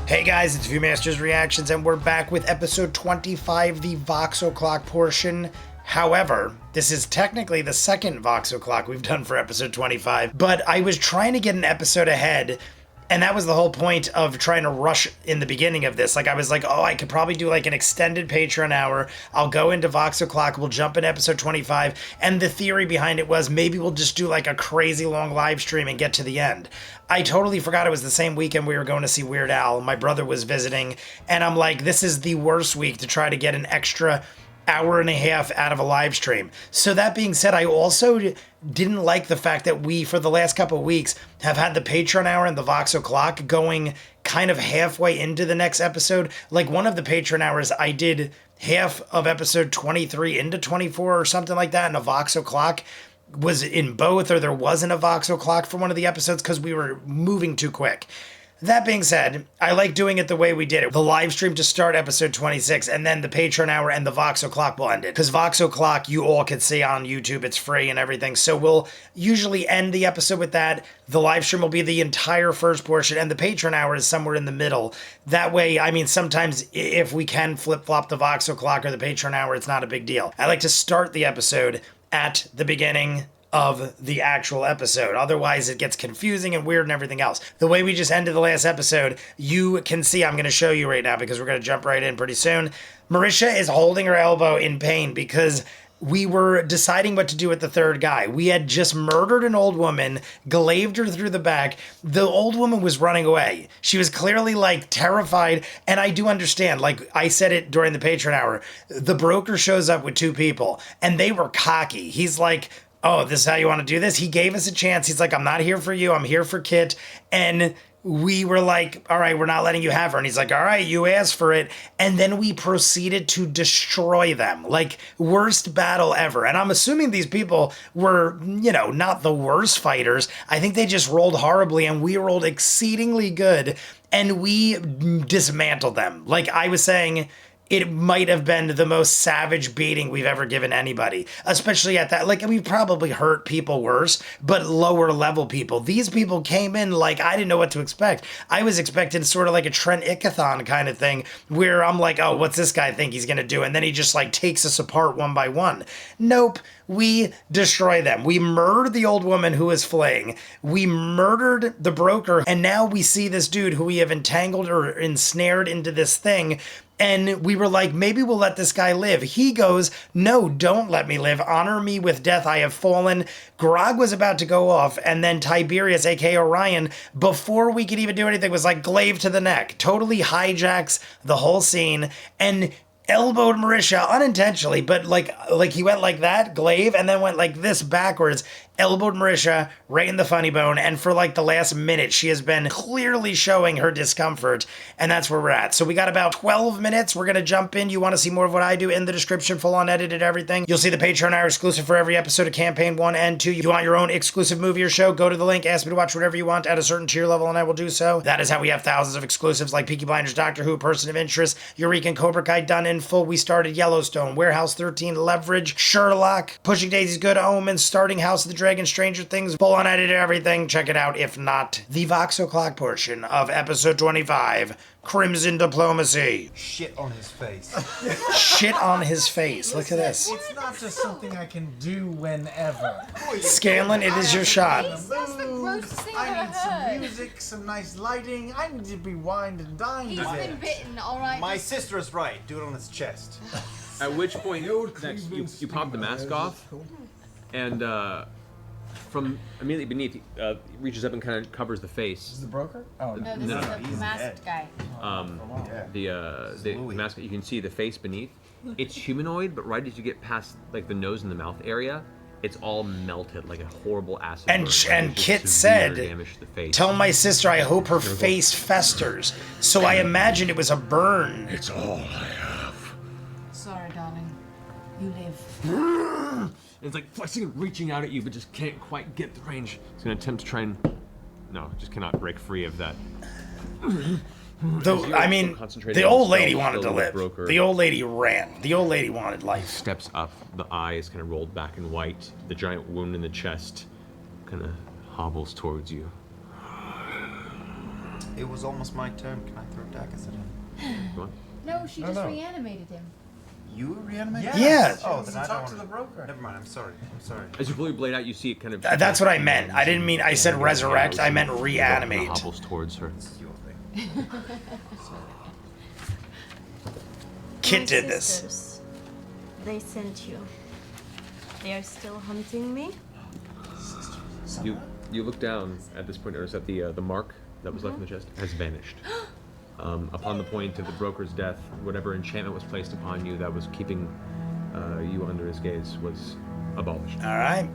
Hey guys, it's Viewmasters Reactions, and we're back with episode 25, the Vox O'Clock portion. However, this is technically the second Vox O'Clock we've done for episode 25, but I was trying to get an episode ahead, and that was the whole point of trying to rush in the beginning of this. Like, I was like, oh, I could probably do like an extended Patreon hour. I'll go into Vox O'Clock, we'll jump in episode 25, and the theory behind it was maybe we'll just do like a crazy long live stream and get to the end. I totally forgot it was the same weekend we were going to see Weird Al. My brother was visiting, and I'm like, this is the worst week to try to get an extra hour and a half out of a live stream. So that being said, I also didn't like the fact that we, for the last couple of weeks, have had the Patreon hour and the Vox O'Clock going kind of halfway into the next episode. Like one of the Patreon hours, I did half of episode 23 into 24 or something like that, and a Vox O'Clock was in both, or there wasn't a Vox O'Clock for one of the episodes because we were moving too quick. That being said, I like doing it the way we did it. The live stream to start episode 26, and then the Patreon hour and the Vox O'Clock will end it. Because Vox O'Clock, you all can see on YouTube, it's free and everything. So we'll usually end the episode with that. The live stream will be the entire first portion, and the Patreon hour is somewhere in the middle. That way, I mean, sometimes if we can flip-flop the Vox O'Clock or the Patreon hour, it's not a big deal. I like to start the episode at the beginning of the actual episode. Otherwise, it gets confusing and weird and everything else. The way we just ended the last episode, you can see, I'm going to show you right now because we're going to jump right in pretty soon. Marisha is holding her elbow in pain because we were deciding what to do with the third guy. We had just murdered an old woman, glaved her through the back. The old woman was running away. She was clearly like terrified. And I do understand, like I said it during the Patreon hour, the broker shows up with two people and they were cocky. He's like, oh, this is how you want to do this? He gave us a chance. He's like, I'm not here for you. I'm here for Kit. And we were like, all right, we're not letting you have her. And he's like, all right, you asked for it. And then we proceeded to destroy them. Like, worst battle ever. And I'm assuming these people were, you know, not the worst fighters. I think they just rolled horribly, and we rolled exceedingly good. And we dismantled them. Like I was saying, it might have been the most savage beating we've ever given anybody, especially at that. Like, we've probably hurt people worse, but lower level people. These people came in like, I didn't know what to expect. I was expecting sort of like a Trent Ickathon kind of thing where I'm like, oh, what's this guy think he's going to do? And then he just like takes us apart one by one. Nope. We destroy them. We murdered the old woman who was fleeing. We murdered the broker. And now we see this dude who we have entangled or ensnared into this thing. And we were like, maybe we'll let this guy live. He goes, no, don't let me live. Honor me with death. I have fallen. Grog was about to go off. And then Tiberius, aka Orion, before we could even do anything, was like glaive to the neck. Totally hijacks the whole scene. And elbowed Marisha unintentionally, but like he went like that, glaive, and then went like this backwards, elbowed Marisha right in the funny bone, and for like the last minute, she has been clearly showing her discomfort, and that's where we're at. So we got about 12 minutes. We're going to jump in. You want to see more of what I do in the description, full on edited everything. You'll see the Patreon hour exclusive for every episode of Campaign 1 and 2. You want your own exclusive movie or show, go to the link, ask me to watch whatever you want at a certain tier level, and I will do so. That is how we have thousands of exclusives like Peaky Blinders, Doctor Who, Person of Interest, Eureka, and Cobra Kai done in full. We started Yellowstone, Warehouse 13, Leverage, Sherlock, Pushing Daisies, Good Omens, starting House of the Dragon, Stranger Things, full on edited everything. Check it out. If not, the Vox O'Clock portion of episode 25, Crimson Diplomacy. Shit on his face. Shit on his face. Look at this. It's not just something I can do whenever. Scanlan, it is your shot. That's the grossest thing I've I ever need some heard. music, some nice lighting. I need to be wined and dined. He's been bitten, alright? My sister's right. Do it on his chest. At which point, next, you pop the mask off, and from immediately beneath, reaches up and kind of covers the face. Is the broker? Oh, No, this No, is the masked guy. The mask, you can see the face beneath. It's humanoid, but right as you get past like the nose and the mouth area, it's all melted like a horrible acid And burn. and Like, just Kit severe said, damage to the face. tell my sister I hope her face festers. So I imagine it was a burn. It's all I have. Sorry, darling. You live. It's like flexing and reaching out at you, but just can't quite get the range. It's gonna attempt to try and no, just cannot break free of that. I mean, the old lady wanted to live. The old lady ran. The old lady wanted life. Steps up, the eyes kind of rolled back and white. The giant wound in the chest kind of hobbles towards you. It was almost my turn. Can I throw daggers at him? Come on. No, she just reanimated him. You reanimated? Yeah. Oh, then I Talk don't to want the broker. Never mind. I'm sorry. As you pull your blade out, you see it kind of. That's what I meant. I didn't mean I said resurrect. I meant reanimate. Hobbles towards her. This is your thing. Kit My did this. sisters, they sent you. They are still hunting me? You look down at this point, notice that the mark that was left in the chest has vanished. Upon the point of the broker's death, whatever enchantment was placed upon you that was keeping you under his gaze was abolished. All right.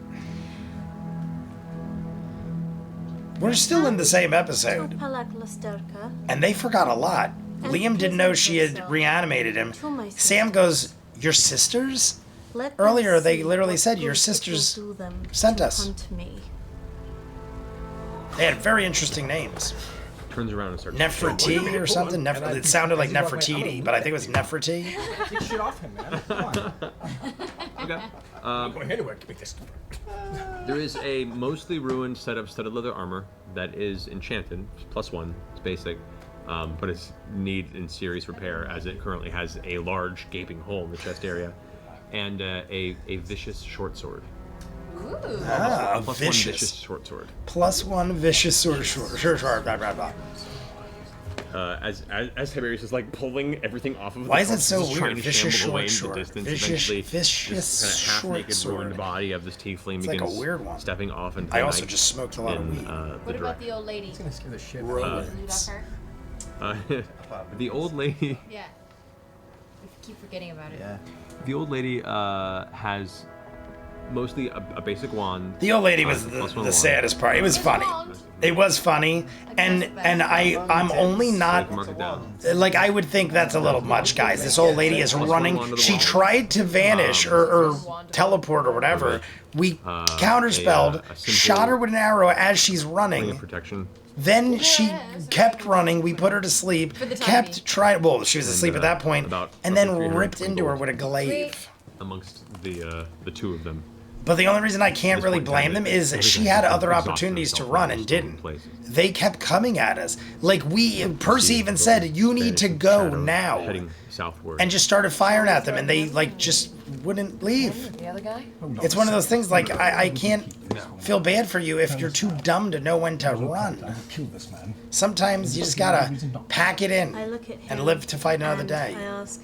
We're still in the same episode, Topalak Lasterka, and they forgot a lot. Liam didn't know she had reanimated him. Sam goes, "Your sisters?" let them Earlier, they see literally what said your good it sisters will do them sent to us. hunt me. They had very interesting names. Turns around and starts. Nefertiti or something. It sounded like Nefertiti, but I think it was Nefertiti. Take shit off him, man. Come on. Okay. Going anywhere to make this. There is a mostly ruined set of studded leather armor that is enchanted, +1. It's basic, but it's in serious repair as it currently has a large gaping hole in the chest area, and a vicious short sword. Ooh. Ah, +1 vicious. vicious short sword. +1 vicious sword. Sure, blah, blah, blah. As Tiberius is like pulling everything off of. Why the is it corpse, so just trying weird? to Vicious shamble away short into the sword. distance. Vicious Eventually, vicious this kind of half-naked, short ruined sword. body of this tiefling It's like a begins weird one. stepping off into I the also night just smoked a lot of in, weed. the What about direction. the old lady? It's gonna scare the shit out Did of you me. loot off her? The old lady. Yeah. We keep forgetting about it. Yeah. The old lady has mostly a basic wand. The old lady was +1 the wand. saddest part. It was funny. It was funny, and I'm only You not can mark it down. like I would think that's a little much, guys. This old lady is running. She tried to vanish or teleport or whatever. We counterspelled, a simple shot her with an arrow as she's Ring of running. protection. Then she kept running. We put her to sleep. For the time Kept being. trying. Well, she was asleep at that point, about and then roughly ripped 320 into her gold. with a glaive. Amongst the two of them. But the only reason I can't This really point in time, blame them it- is everything she had has other exhausted opportunities to itself run in and those didn't. places. They kept coming at us. Like Percy even said, "You need to Vanished go shadow now," Heading southward. and just started firing at them, and they like just wouldn't leave. The other guy? It's one of those things like I can't feel bad for you if you're too dumb to know when to run. Kill this man. Sometimes you just gotta pack it I in look at him and live to fight another and day. I ask,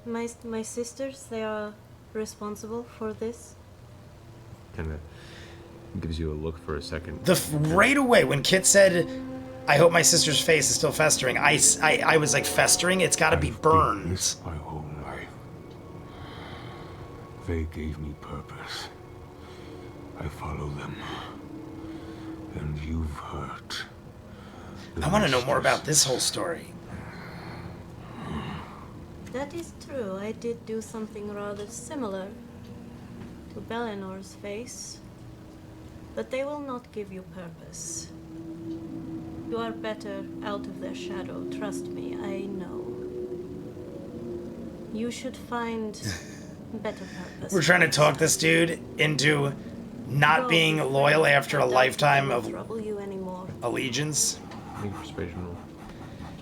my sisters, they are responsible for this? kind of gives you a look for a second. Right away when Kit said, "I hope my sister's face is still festering," I was like, festering? It's got to be burned. This my whole life. They gave me purpose. I follow them. And you've hurt. the I want to know more mistress. about this whole story. That is true. I did do something rather similar to Belenor's face. But they will not give you purpose. You are better out of their shadow, trust me, I know. You should find better purpose. We're trying to talk this dude into not being loyal after a lifetime of trouble you anymore. allegiance. Make a persuasion roll.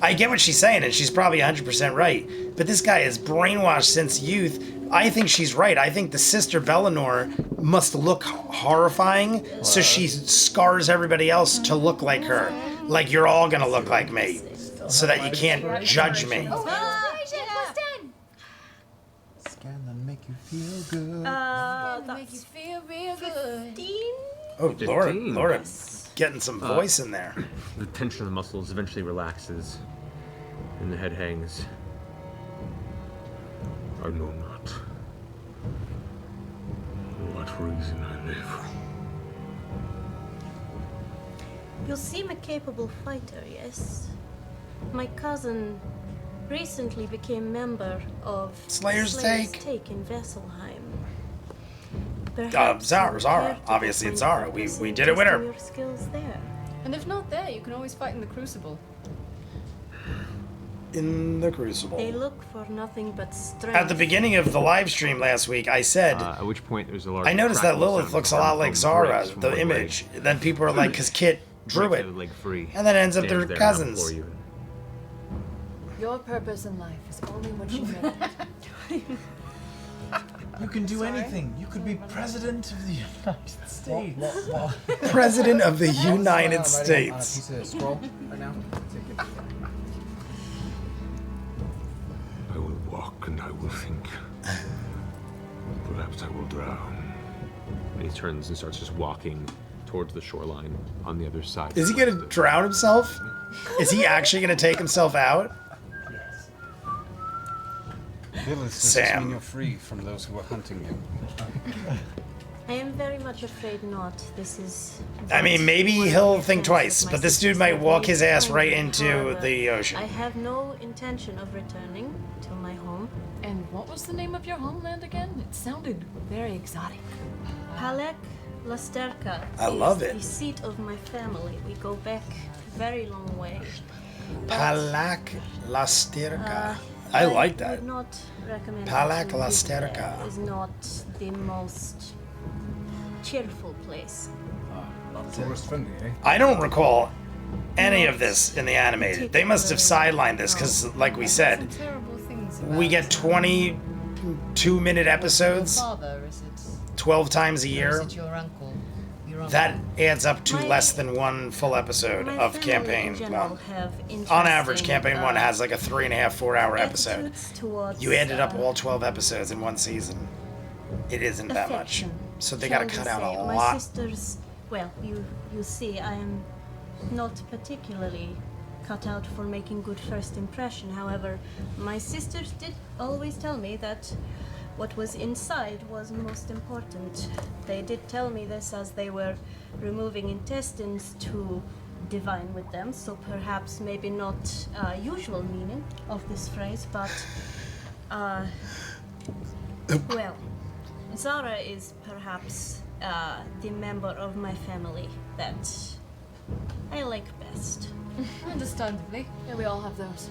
I get what she's saying, and she's probably 100% right. But this guy is brainwashed since youth. I think she's right. I think the sister Belenor must look horrifying, so she scars everybody else to look like her. Like, you're all gonna look like me, so that you can't judge me. Oh, inspiration! +10! Scan and make you feel good. That'll make you That's feel real good. 15? Oh, Laura, 15. Laura, getting some voice in there. The tension of the muscles eventually relaxes, and the head hangs. I know not. For what reason I live. You seem a capable fighter, yes? My cousin recently became member of Slayer's Take. in Vesselheim. Zara. Obviously it's Zara. We did it with her. Your skills there. And if not there, you can always fight in the Crucible. In the They Crucible. look for nothing but strength. At the beginning of the live stream last week, I said, At which point there's a large. I noticed that crackling Lilith sound looks a from lot like Zara, breaks from the one image. leg. Then people are like, because Kit druid. Breaks a leg free. And then ends up Stands they're there now cousins. before you. Your purpose in life is only what you make. You can do anything. You could be president of the United States. President of the That's what United I'm writing on a States. piece of scroll right now. Take it. I will walk and I will think. Perhaps I will drown. And he turns and starts just walking towards the shoreline on the other side. Is he gonna drown himself? Is he actually gonna take himself out? Lilith, does Sam. this mean you're free from those who are hunting you? I am very much afraid not. This is. I mean, maybe he'll think twice, but this dude might walk his ass right into the ocean. I have no intention of returning to my home. And what was the name of your homeland again? It sounded very exotic. Palek Lasterka I love is it. the seat of my family. We go back a very long way. Palak Lasterka. I like that. would not recommend Palak to visit there. Lasterka. It is not the most cheerful place. Tourist friendly, eh? I don't recall any of this in the animated. They must have sidelined this because, like we said, Some terrible things we about get 22-minute your episodes father, is it? 12 times a Or is year. it your uncle? Your uncle? That adds up to My- less than one full episode My of family campaign in general one. have On average, interesting, campaign one has like a 3.5, 4-hour episode. attitudes towards, You added up all 12 episodes in one season. It isn't that much. affection, So they gotta shall cut we out a say. My lot. sisters, well, you see, I am not particularly cut out for making good first impression. However, my sisters did always tell me that what was inside was most important. They did tell me this as they were removing intestines to divine with them, so perhaps maybe not usual meaning of this phrase, but well, Zara is perhaps the member of my family that I like best. Understandably. Yeah, we all have those.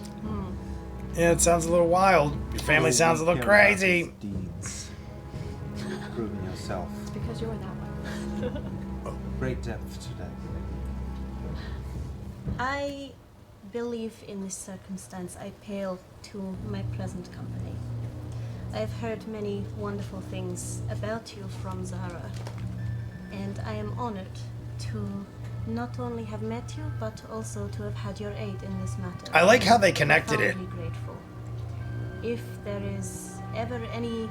Yeah, it sounds a little wild. Your family sounds a little crazy. Deeds. Proving yourself. It's because you're that one. Great depth today. I believe in this circumstance I pale to my present company. I have heard many wonderful things about you from Zara, and I am honored to not only have met you, but also to have had your aid in this matter. I like how they connected it. Profoundly grateful. If there is ever any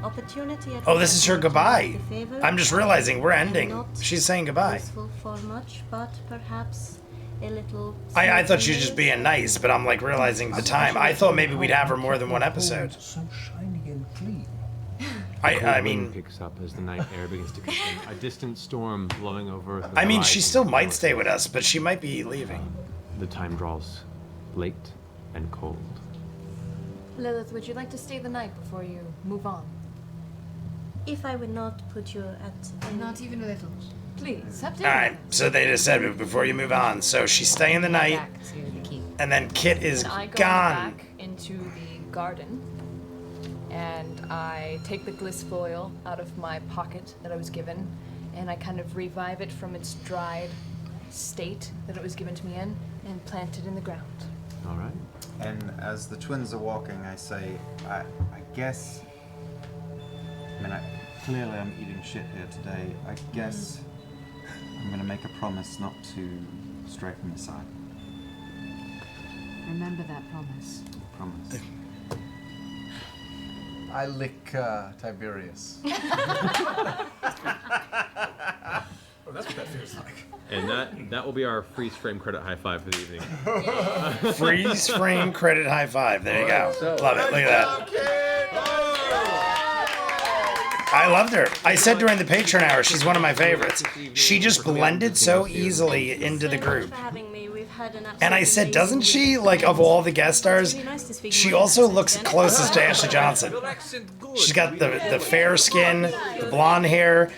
opportunity at Oh, this is her to goodbye. make a favor, I'm just realizing we're I am ending. not She's saying goodbye. useful for much, but perhaps a little. I thought she was just being nice, but I'm like realizing the time. I thought maybe we'd have her more than one episode. So shiny and clean. I Wind mean, picks up as the night air begins to come in. A distant storm blowing over. the I mean, she horizon still to the might north. stay with us, but she might be leaving. The time draws late and cold. Lilith, would you like to stay the night before you move on? If I would not put you at any... Not even a little. Please, up to All right, so they just said before you move on. So she's staying the night, Back to the keep. and then Kit is And I go gone. back into the garden, and I take the gliss foil out of my pocket that I was given, and I kind of revive it from its dried state that it was given to me in, and plant it in the ground. All right. And as the twins are walking, I say, I guess. I mean, clearly I'm eating shit here today. I guess I'm gonna make a promise not to stray from your side. Remember that promise. Promise. I lick Tiberius. Oh, that's what that feels like. And that will be our freeze frame credit high five for the evening. Freeze frame credit high five. There you go. Love it. Look at that. I loved her. I said during the Patreon hour, she's one of my favorites. She just blended so easily into the Thank you group. for having me. We've had an And I absolutely said, doesn't amazing she, week. like, of all the guest stars, It's really nice to speak she more also accent looks again. closest to Ashley Johnson. She's got the fair skin, the blonde hair.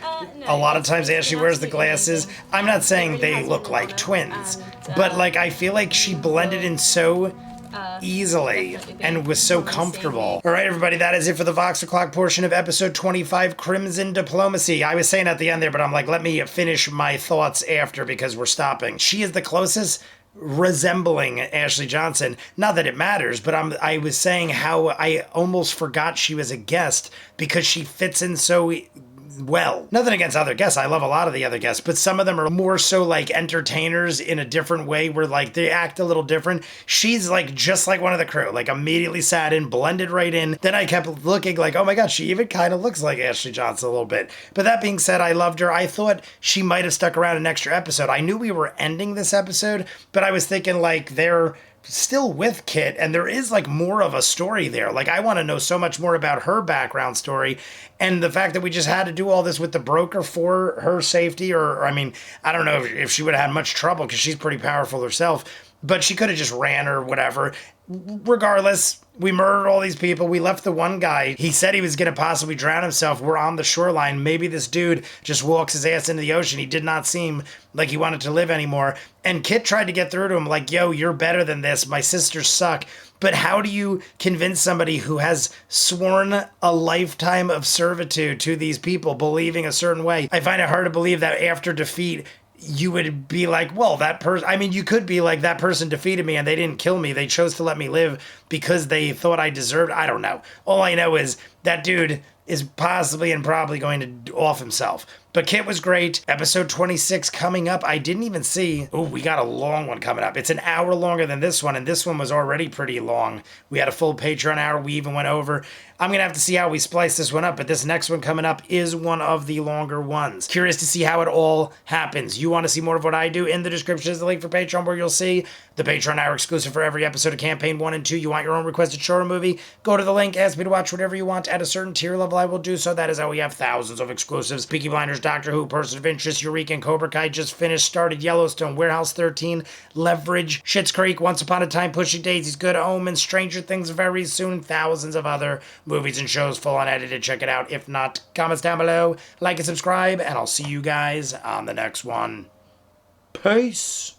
A lot of times Ashley wears the glasses. I'm not saying they look like twins, but like I feel like she blended in so easily definitely and being was so on the same comfortable. page. All right, everybody, that is it for the Vox O'Clock portion of episode 25, Crimson Diplomacy. I was saying at the end there, but I'm like, let me finish my thoughts after because we're stopping. She is the closest resembling Ashley Johnson. Not that it matters, but I was saying how I almost forgot she was a guest because she fits in so well. Nothing against other guests. I love a lot of the other guests, but some of them are more so like entertainers in a different way where like they act a little different. She's like just like one of the crew, like immediately sat in, blended right in. Then I kept looking like, oh my God, she even kind of looks like Ashley Johnson a little bit. But that being said, I loved her. I thought she might have stuck around an extra episode. I knew we were ending this episode, but I was thinking like they're still with Kit and there is like more of a story there. Like I want to know so much more about her background story and the fact that we just had to do all this with the broker for her safety or I mean, I don't know if she would have had much trouble because she's pretty powerful herself, but she could have just ran or whatever. Regardless, we murdered all these people. We left the one guy. He said he was going to possibly drown himself. We're on the shoreline. Maybe this dude just walks his ass into the ocean. He did not seem like he wanted to live anymore. And Kit tried to get through to him like, yo, you're better than this. My sisters suck. But how do you convince somebody who has sworn a lifetime of servitude to these people believing a certain way? I find it hard to believe that after defeat, you would be like, well, that person, I mean, you could be like, that person defeated me and they didn't kill me. They chose to let me live because they thought I deserved. I don't know. All I know is that dude is possibly and probably going to off himself. But Kit was great. Episode 26 coming up. I didn't even see. Oh, we got a long one coming up. It's an hour longer than this one, and this one was already pretty long. We had a full Patreon hour. We even went over. I'm going to have to see how we splice this one up, but this next one coming up is one of the longer ones. Curious to see how it all happens. You want to see more of what I do? In the description is the link for Patreon where you'll see the Patreon hour exclusive for every episode of Campaign 1 and 2. You want your own requested show or movie? Go to the link, ask me to watch whatever you want at a certain tier level. I will do so. That is how we have thousands of exclusives. Peaky Blinders, Doctor Who, Person of Interest, Eureka, and Cobra Kai just finished, started Yellowstone, Warehouse 13, Leverage, Schitt's Creek, Once Upon a Time, Pushing Daisies, Good Omens, Stranger Things very soon, thousands of other movies and shows full unedited. Check it out. If not, comments down below, like and subscribe, and I'll see you guys on the next one. Peace.